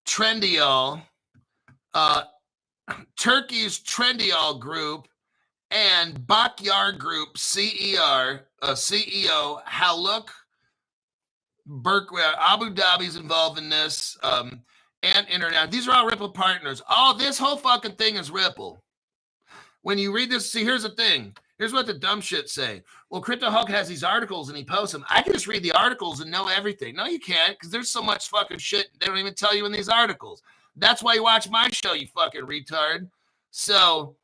A: Trendyol, Turkey's Trendyol Group, and HBAR Group CEO Haluk Berkway. Abu Dhabi's involved in this, and Internet. These are all Ripple partners. Oh, this whole fucking thing is Ripple. When you read this, see, here's the thing. Here's what the dumb shit say. Well, Crypto Hulk has these articles and he posts them. I can just read the articles and know everything. No, you can't, because there's so much fucking shit they don't even tell you in these articles. That's why you watch my show, you fucking retard. So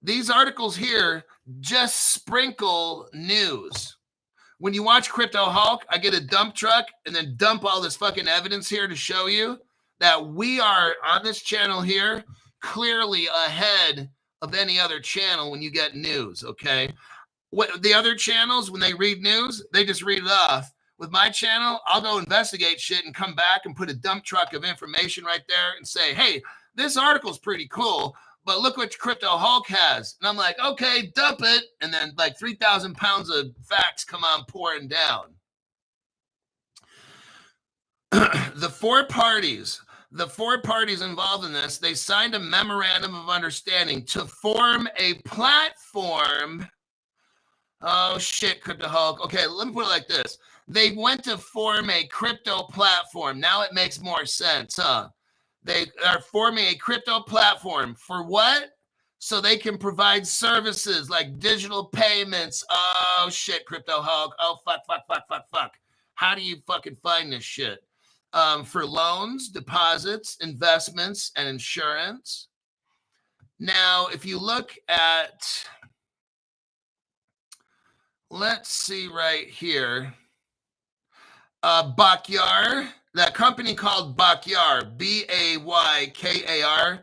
A: these articles here just sprinkle news. When you watch Crypto Hulk, I get a dump truck and then dump all this fucking evidence here to show you that we are on this channel here clearly ahead of any other channel when you get news, okay? What the other channels, when they read news, they just read it off. With my channel, I'll go investigate shit and come back and put a dump truck of information right there and say, hey, this article's pretty cool, but look what Crypto Hulk has. And I'm like, okay, dump it. And then like 3,000 pounds of facts come on pouring down. The four parties involved in this, they signed a memorandum of understanding to form a platform. Oh, shit, Crypto Hulk. Okay, let me put it like this. They went to form a crypto platform. Now it makes more sense, huh? They are forming a crypto platform. For what? so they can provide services like digital payments. Oh, shit, Crypto Hulk. Oh, fuck. How do you fucking find this shit? For loans, deposits, investments, and insurance. Now, if you look at, let's see right here, BayKar, that company called BayKar, BayKar.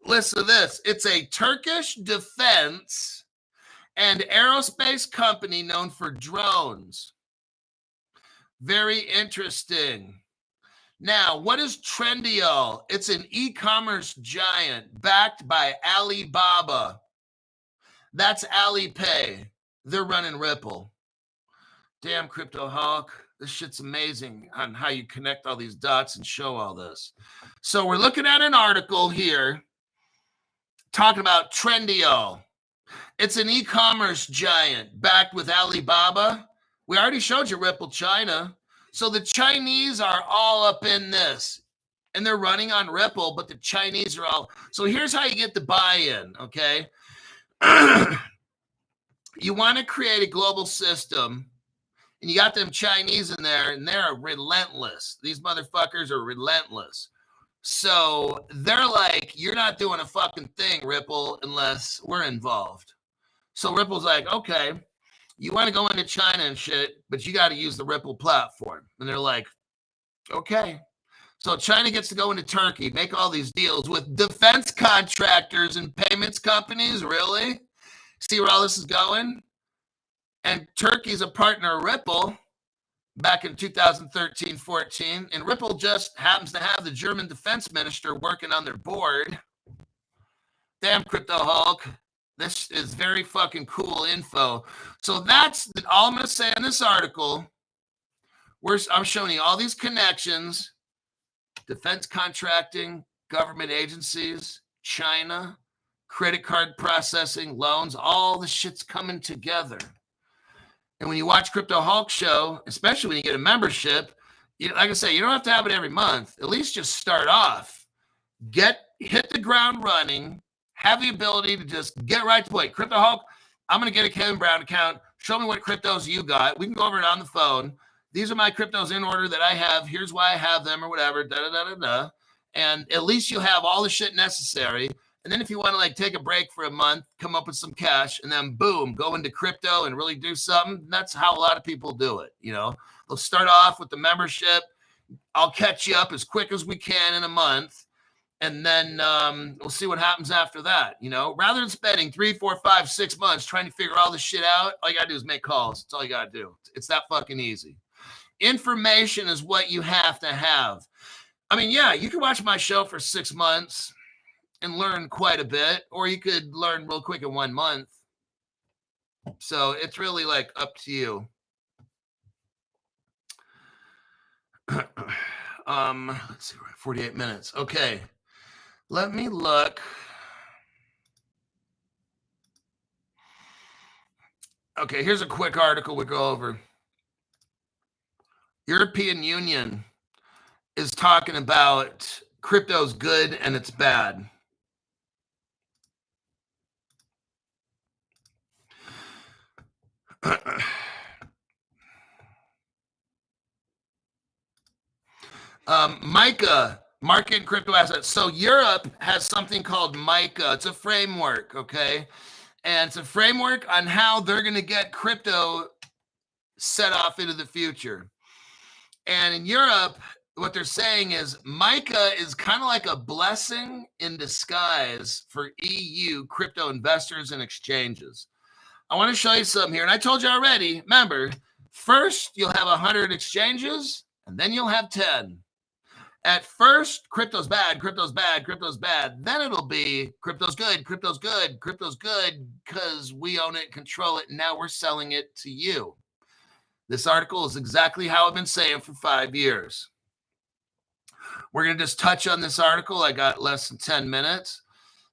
A: Listen to this. It's a Turkish defense and aerospace company known for drones. Very interesting. Now, what is Trendyol? It's an e-commerce giant backed by Alibaba. That's Alipay. They're running Ripple. Damn, Crypto Hawk. This shit's amazing on how you connect all these dots and show all this. So we're looking at an article here talking about Trendyol. It's an e-commerce giant backed with Alibaba. We already showed you Ripple China. So the Chinese are all up in this. And they're running on Ripple, but the Chinese are all. So here's how you get the buy-in, okay? You want to create a global system. And you got them Chinese in there, and they're relentless. These motherfuckers are relentless. So they're like, you're not doing a fucking thing, Ripple, unless we're involved. So Ripple's like, okay, you want to go into China and shit, but you got to use the Ripple platform. And they're like, okay. So China gets to go into Turkey, make all these deals with defense contractors and payments companies. Really? See where all this is going? And Turkey's a partner of Ripple back in 2013-14. And Ripple just happens to have the German defense minister working on their board. Damn, Crypto Hulk. This is very fucking cool info. So that's all I'm going to say in this article. I'm showing you all these connections. Defense contracting, government agencies, China, credit card processing, loans, all the shit's coming together. And when you watch Crypto Hulk show, especially when you get a membership, like I say, you don't have to have it every month. At least just start off. Hit the ground running. Have the ability to just get right to the point. Crypto Hulk, I'm going to get a Kevin Brown account. Show me what cryptos you got. We can go over it on the phone. These are my cryptos in order that I have. Here's why I have them or whatever. And at least you'll have all the shit necessary. And then if you want to like take a break for a month, come up with some cash, and then boom, go into crypto and really do something. That's how a lot of people do it. You know, they'll start off with the membership. I'll catch you up as quick as we can in a month. And then we'll see what happens after that. You know, rather than spending 3, 4, 5, 6 months trying to figure all this shit out, all you got to do is make calls. That's all you got to do. It's that fucking easy. Information is what you have to have. I mean, yeah, you can watch my show for 6 months and learn quite a bit, or you could learn real quick in 1 month. So it's really like up to you. Let's see, 48 minutes. Okay. Let me look. Okay, here's a quick article we go over. European Union is talking about crypto's good and it's bad. MiCA, market and crypto assets. So Europe has something called MiCA. It's a framework, okay? And it's a framework on how they're going to get crypto set off into the future. And in Europe, what they're saying is MiCA is kind of like a blessing in disguise for EU crypto investors and exchanges. I want to show you something here. And I told you already, remember, first you'll have 100 exchanges, and then you'll have 10. At first, crypto's bad, crypto's bad, crypto's bad. Then it'll be crypto's good, crypto's good, crypto's good because we own it, control it, and now we're selling it to you. This article is exactly how I've been saying for 5 years. We're going to just touch on this article. I got less than 10 minutes.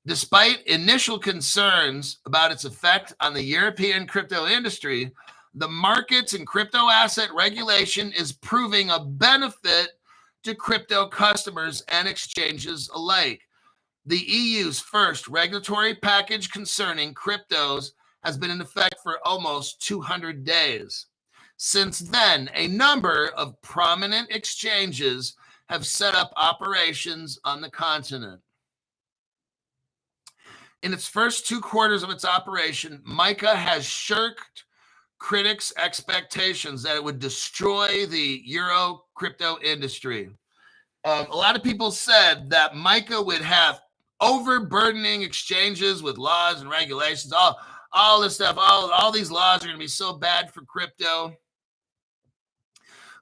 A: Despite initial concerns about its effect on the European crypto industry, the markets and crypto asset regulation is proving a benefit to crypto customers and exchanges alike. The EU's first regulatory package concerning cryptos has been in effect for almost 200 days. Since then, a number of prominent exchanges have set up operations on the continent. In its first 2 quarters of its operation, MiCA has shirked critics' expectations that it would destroy the Euro crypto industry. A lot of people said that MiCA would have overburdening exchanges with laws and regulations, all this stuff, all these laws are going to be so bad for crypto.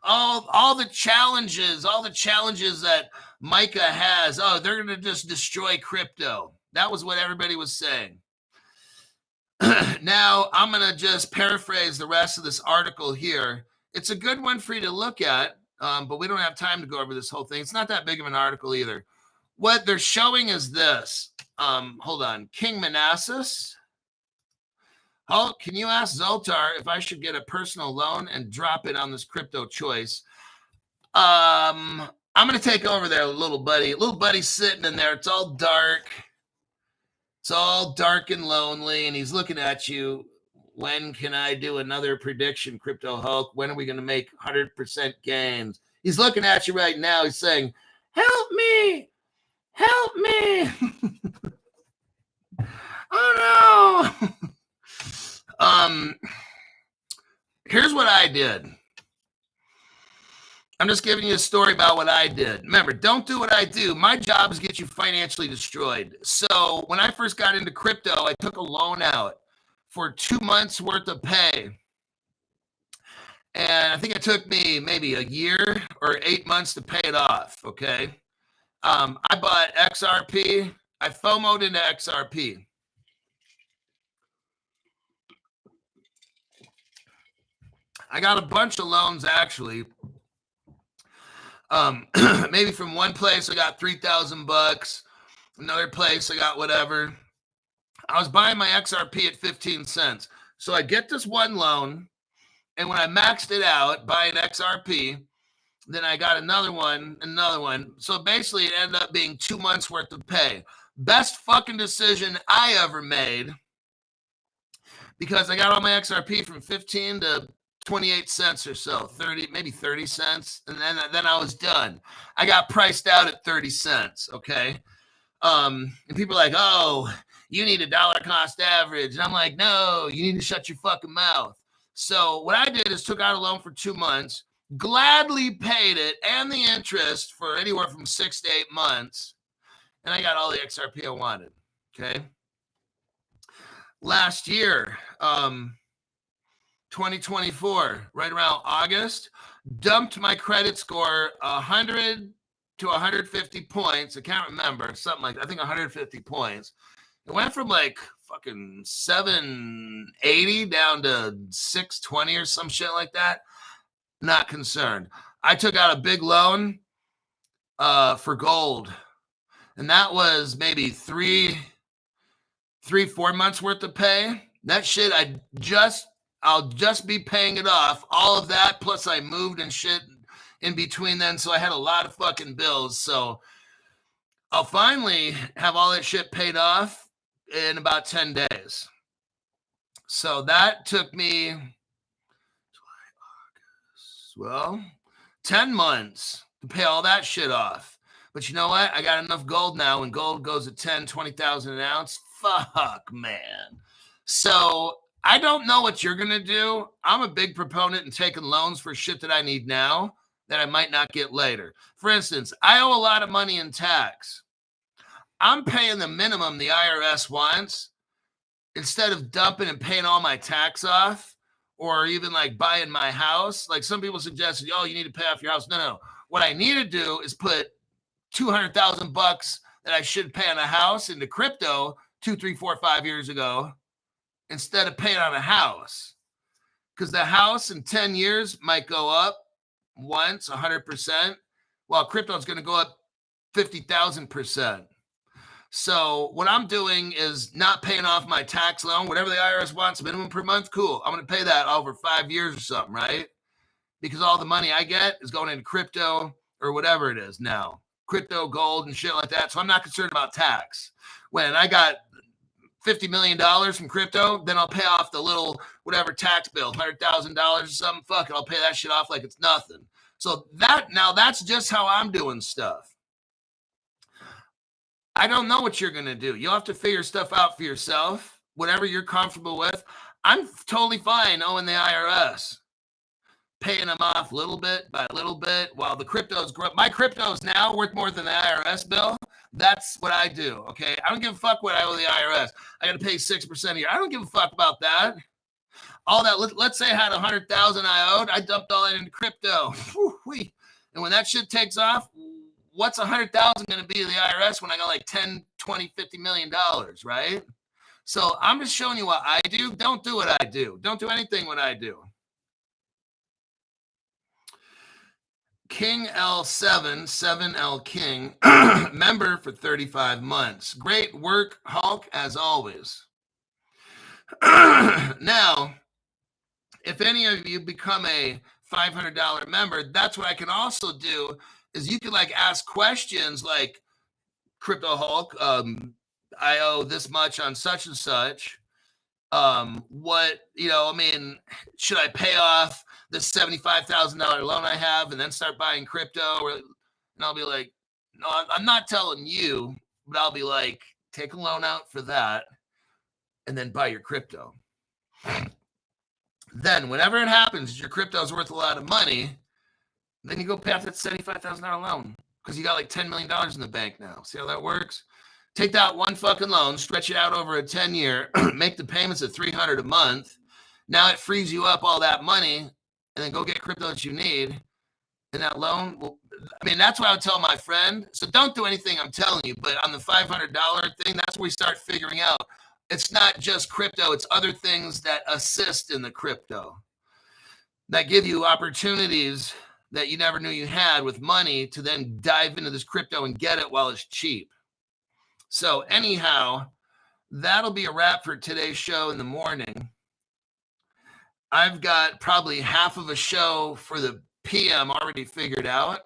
A: All the challenges that MiCA has, they're going to just destroy crypto. That was what everybody was saying. Now, I'm going to just paraphrase the rest of this article here. It's a good one for you to look at, but we don't have time to go over this whole thing. It's not that big of an article either. What they're showing is this. Hold on. King Manassas. Oh, can you ask Zoltar if I should get a personal loan and drop it on this crypto choice? I'm going to take over there, little buddy. Little buddy's sitting in there. It's all dark. It's all dark and lonely, and he's looking at you. When can I do another prediction, Crypto Hulk? When are we going to make 100% gains? He's looking at you right now. He's saying, help me. Help me. Oh, no. Here's what I did. I'm just giving you a story about what I did. Remember, don't do what I do. My job is to get you financially destroyed. So when I first got into crypto, I took a loan out for 2 months worth of pay. And I think it took me maybe a year or 8 months to pay it off, okay? I bought XRP. I FOMO'd into XRP. I got a bunch of loans, actually. Maybe from one place I got $3,000, another place I got whatever. I was buying my XRP at 15 cents. So I get this one loan, and when I maxed it out buying XRP, then I got another one. So basically it ended up being 2 months worth of pay. Best fucking decision I ever made, because I got all my XRP from 15 to 28 cents or so, 30, maybe 30 cents. And then I was done. I got priced out at 30 cents. Okay. And people are like, oh, you need a dollar cost average. And I'm like, no, you need to shut your fucking mouth. So what I did is took out a loan for 2 months, gladly paid it and the interest for anywhere from 6 to 8 months. And I got all the XRP I wanted. Okay. Last year, 2024, right around August, dumped my credit score 100 to 150 points. I can't remember, something like that. I think 150 points. It went from like fucking 780 down to 620 or some shit like that. Not concerned. I took out a big loan for gold, and that was maybe 3-4 months worth of pay. That shit, I'll just be paying it off. All of that, plus I moved and shit in between then, so I had a lot of fucking bills. So I'll finally have all that shit paid off in about 10 days. So that took me, 10 months to pay all that shit off. But you know what? I got enough gold now. When gold goes at 10, 20,000 an ounce, fuck, man. So I don't know what you're going to do. I'm a big proponent in taking loans for shit that I need now that I might not get later. For instance, I owe a lot of money in tax. I'm paying the minimum the IRS wants instead of dumping and paying all my tax off, or even like buying my house. Like some people suggested, oh, you need to pay off your house. No. What I need to do is put $200,000 that I should pay on a house into crypto 2, 3, 4, 5 years ago, instead of paying on a house. Because the house in 10 years might go up once 100%, while crypto is going to go up 50,000%. So what I'm doing is not paying off my tax loan. Whatever the IRS wants, minimum per month, cool. I'm going to pay that over 5 years or something, right? Because all the money I get is going into crypto or whatever it is now. crypto, gold, and shit like that. So I'm not concerned about tax. When I got $50 million from crypto, then I'll pay off the little whatever tax bill, $100,000 or something. Fuck it, I'll pay that shit off like it's nothing. So that's just how I'm doing stuff. I don't know what you're going to do. You'll have to figure stuff out for yourself, whatever you're comfortable with. I'm totally fine owing the IRS, paying them off little bit by little bit while the cryptos grow. My crypto is now worth more than the IRS bill. That's what I do, okay? I don't give a fuck what I owe the IRS. I got to pay 6% a year. I don't give a fuck about that. All that, let's say I had 100,000 I owed. I dumped all that into crypto. And when that shit takes off, what's 100,000 going to be to the IRS when I got like 10, 20, $50 million, right? So I'm just showing you what I do. Don't do what I do. Don't do anything what I do. King L7, 7L King, member for 35 months. Great work, Hulk, as always. Now, if any of you become a $500 member, that's what I can also do is you can like ask questions like, Crypto Hulk, I owe this much on such and such. What, should I pay off this $75,000 loan I have and then start buying crypto? And I'll be like, no, I'm not telling you, but I'll be like, take a loan out for that and then buy your crypto. Then whenever it happens, your crypto is worth a lot of money, then you go pay off that $75,000 loan because you got like $10 million in the bank now. See how that works? Take that one fucking loan, stretch it out over a 10-year, make the payments at $300 a month. Now it frees you up all that money, and then go get crypto that you need. And that loan, that's what I would tell my friend. So don't do anything I'm telling you, but on the $500 thing, that's where we start figuring out. It's not just crypto, it's other things that assist in the crypto that give you opportunities that you never knew you had with money to then dive into this crypto and get it while it's cheap. So anyhow, that'll be a wrap for today's show in the morning. I've got probably half of a show for the PM already figured out.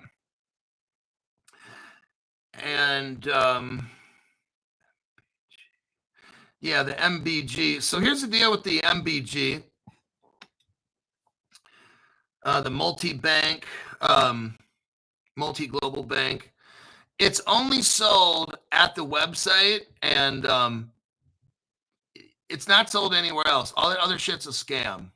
A: And yeah, the MBG. So here's the deal with the MBG. The multi-bank, multi-global bank. It's only sold at the website, and it's not sold anywhere else. All that other shit's a scam.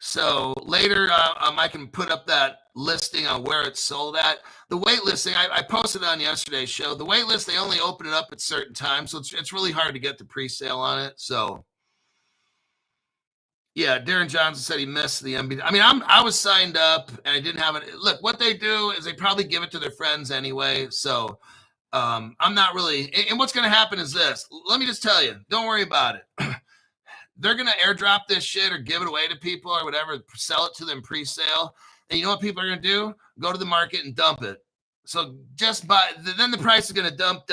A: So later, I can put up that listing on where it's sold at. The wait listing, I posted on yesterday's show. The wait list, they only open it up at certain times, so it's really hard to get the pre-sale on it. So yeah, Darren Johnson said he missed the MBD. I was signed up and I didn't have it. Look, what they do is they probably give it to their friends anyway. So I'm not really. And what's going to happen is this. Let me just tell you, don't worry about it. They're going to airdrop this shit or give it away to people or whatever, sell it to them pre-sale. And you know what people are going to do? Go to the market and dump it. So just buy, then the price is going to dump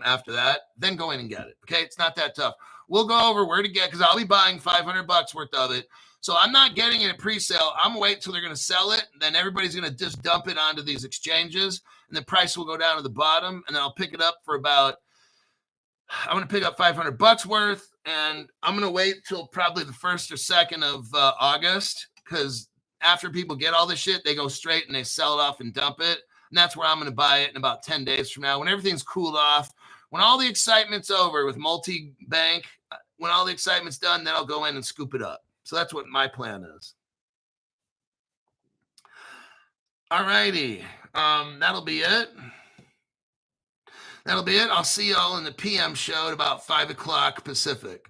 A: after that. Then go in and get it. Okay, it's not that tough. We'll go over where to get, because I'll be buying $500 worth of it. So I'm not getting it at pre-sale. I'm waiting until they're going to sell it. Then everybody's going to just dump it onto these exchanges, and the price will go down to the bottom. And then I'll pick it up for about, I'm going to pick up $500 worth, and I'm going to wait till probably the 1st or 2nd of August, because after people get all this shit, they go straight and they sell it off and dump it. And that's where I'm going to buy it in about 10 days from now, when everything's cooled off. When all the excitement's over with multi-bank, when all the excitement's done, then I'll go in and scoop it up. So that's what my plan is. All righty. That'll be it. I'll see y'all in the PM show at about 5 o'clock Pacific.